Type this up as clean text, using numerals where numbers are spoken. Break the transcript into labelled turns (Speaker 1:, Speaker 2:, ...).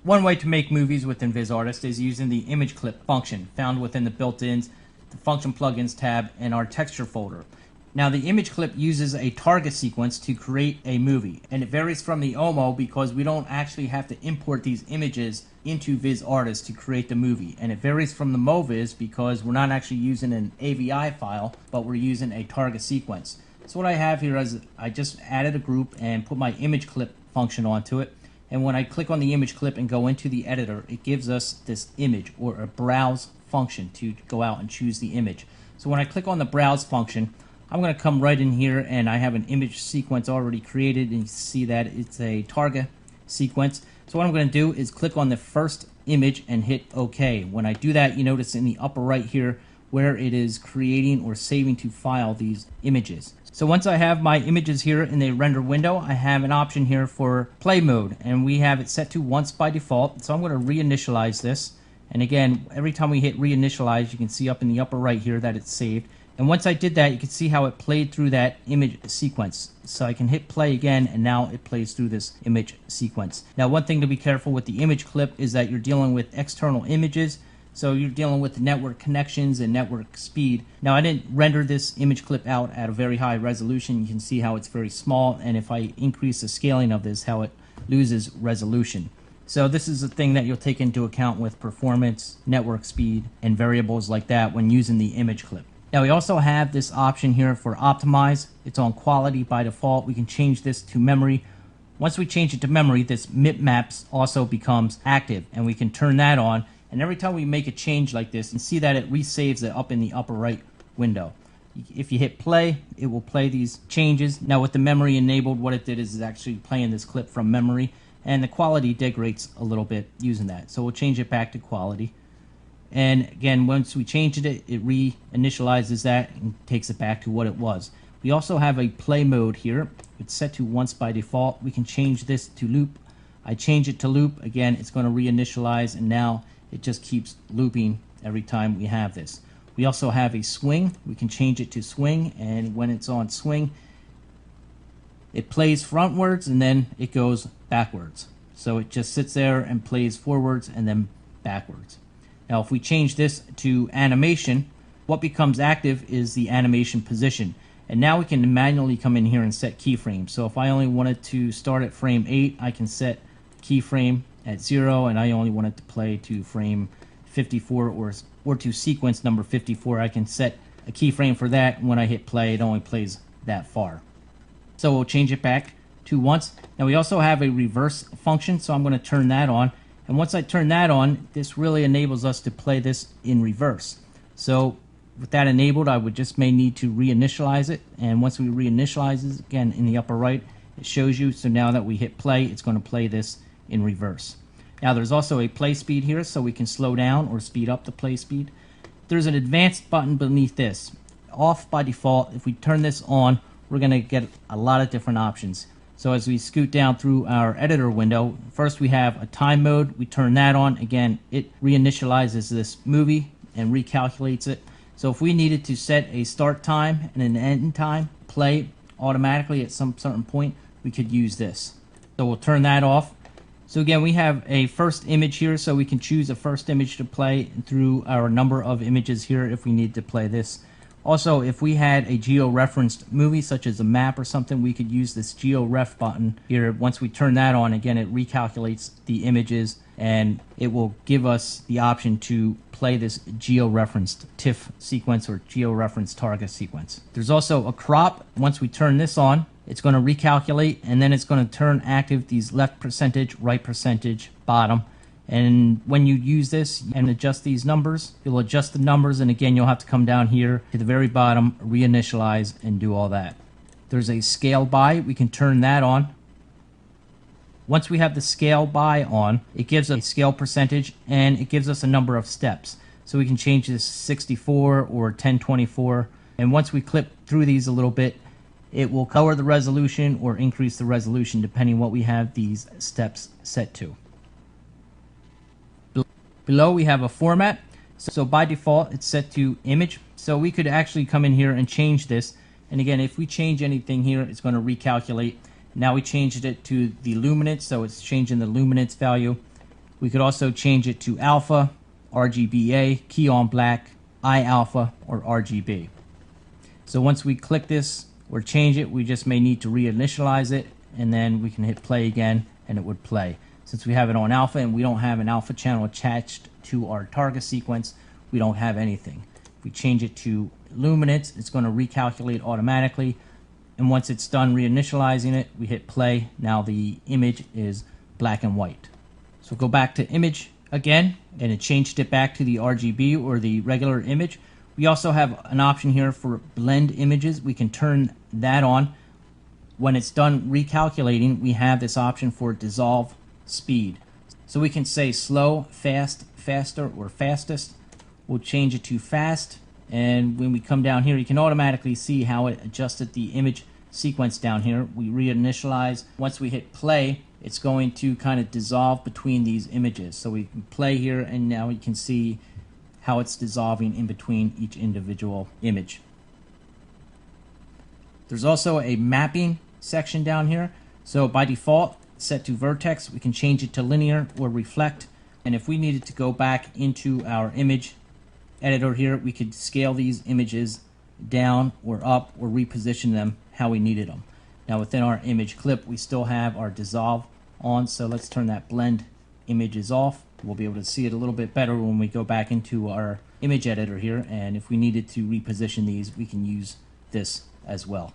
Speaker 1: One way to make movies within Vizrt Artist is using the image clip function found within the built-ins, the function plugins tab, and our texture folder. Now the image clip uses a targa sequence to create a movie, and it varies from the OMO because we don't actually have to import these images into Vizrt Artist to create the movie, and it varies from the MoViz because we're not actually using an AVI file, but we're using a targa sequence. So what I have here is I just added a group and put my image clip function onto it. And when I click on the image clip and go into the editor, it gives us this image or a browse function to go out and choose the image. So when I click on the browse function, I'm going to come right in here and I have an image sequence already created, and you see that it's a targa sequence. So what I'm going to do is click on the first image and hit OK. When I do that, you notice in the upper right here where it is creating or saving to file these images. So once I have my images here in the render window, I have an option here for play mode, and we have it set to once by default. So I'm going to reinitialize this, and again, every time we hit reinitialize, you can see up in the upper right here that it's saved. And once I did that, you can see how it played through that image sequence. So I can hit play again, and now it plays through this image sequence. Now one thing to be careful with the image clip is that you're dealing with external images. So you're dealing with network connections and network speed. Now I didn't render this image clip out at a very high resolution. You can see how it's very small, and if I increase the scaling of this, how it loses resolution. So this is a thing that you'll take into account with performance, network speed, and variables like that when using the image clip. Now we also have this option here for optimize. It's on quality by default. We can change this to memory. Once we change it to memory, this MIP maps also becomes active, and we can turn that on. And every time we make a change like this, and see that it resaves it up in the upper right window. If you hit play, it will play these changes. Now with the memory enabled, what it did is actually playing this clip from memory, and the quality degrades a little bit using that. So we'll change it back to quality. And again, once we changed it, it reinitializes that and takes it back to what it was. We also have a play mode here. It's set to once by default. We can change this to loop. I change it to loop. Again, it's going to reinitialize, and now it just keeps looping every time we have this. We also have a swing. We can change it to swing, and when it's on swing, it plays frontwards and then it goes backwards. So it just sits there and plays forwards and then backwards. Now if we change this to animation, what becomes active is the animation position. And now we can manually come in here and set keyframes. So if I only wanted to start at frame 8, I can set keyframe at 0, and I only want it to play to frame 54 or to sequence number 54. I can set a keyframe for that, and when I hit play, it only plays that far. So we'll change it back to once. Now we also have a reverse function, so I'm going to turn that on. And once I turn that on, this really enables us to play this in reverse. So with that enabled, I would just may need to reinitialize it. And once we reinitialize it, again in the upper right, it shows you. So now that we hit play, it's going to play this in reverse. Now there's also a play speed here, so we can slow down or speed up the play speed. There's an advanced button beneath this. Off by default. If we turn this on, we're going to get a lot of different options. So as we scoot down through our editor window, first we have a time mode. We turn that on. Again, it reinitializes this movie and recalculates it. So if we needed to set a start time and an end time, play automatically at some certain point, we could use this. So we'll turn that off. So again, we have a first image here, so we can choose a first image to play through our number of images here if we need to play this. Also, if we had a geo-referenced movie, such as a map or something, we could use this geo-ref button here. Once we turn that on, again, it recalculates the images, and it will give us the option to play this geo-referenced TIFF sequence or geo-referenced targa sequence. There's also a crop. Once we turn this on, it's going to recalculate, and then it's going to turn active these left percentage, right percentage, bottom. And when you use this and adjust these numbers, you'll adjust the numbers, and again you'll have to come down here to the very bottom, reinitialize, and do all that. There's a scale by. We can turn that on. Once we have the scale by on, it gives a scale percentage, and it gives us a number of steps. So we can change this 64 or 1024, and once we clip through these a little bit, it will lower the resolution or increase the resolution depending what we have these steps set to. Below we have a format. So by default it's set to image. So we could actually come in here and change this. And again, if we change anything here, it's going to recalculate. Now we changed it to the luminance, so it's changing the luminance value. We could also change it to alpha, RGBA, key on black, I alpha, or RGB. So once we click this or change it, we just may need to reinitialize it, and then we can hit play again and it would play. Since we have it on alpha and we don't have an alpha channel attached to our targa sequence, we don't have anything. If we change it to luminance, it's going to recalculate automatically, and once it's done reinitializing it, we hit play. Now the image is black and white. So go back to image again, and it changed it back to the RGB or the regular image. We also have an option here for blend images. We can turn that on. When it's done recalculating, we have this option for dissolve speed. So we can say slow, fast, faster, or fastest. We'll change it to fast, and when we come down here, you can automatically see how it adjusted the image sequence down here. We reinitialize. Once we hit play, it's going to kind of dissolve between these images. So we can play here, and now you can see how it's dissolving in between each individual image. There's also a mapping section down here. So by default, set to vertex. We can change it to linear or reflect. And if we needed to go back into our image editor here, we could scale these images down or up or reposition them how we needed them. Now within our image clip, we still have our dissolve on, so let's turn that blend images off. We'll be able to see it a little bit better when we go back into our image editor here, and if we needed to reposition these, we can use this as well.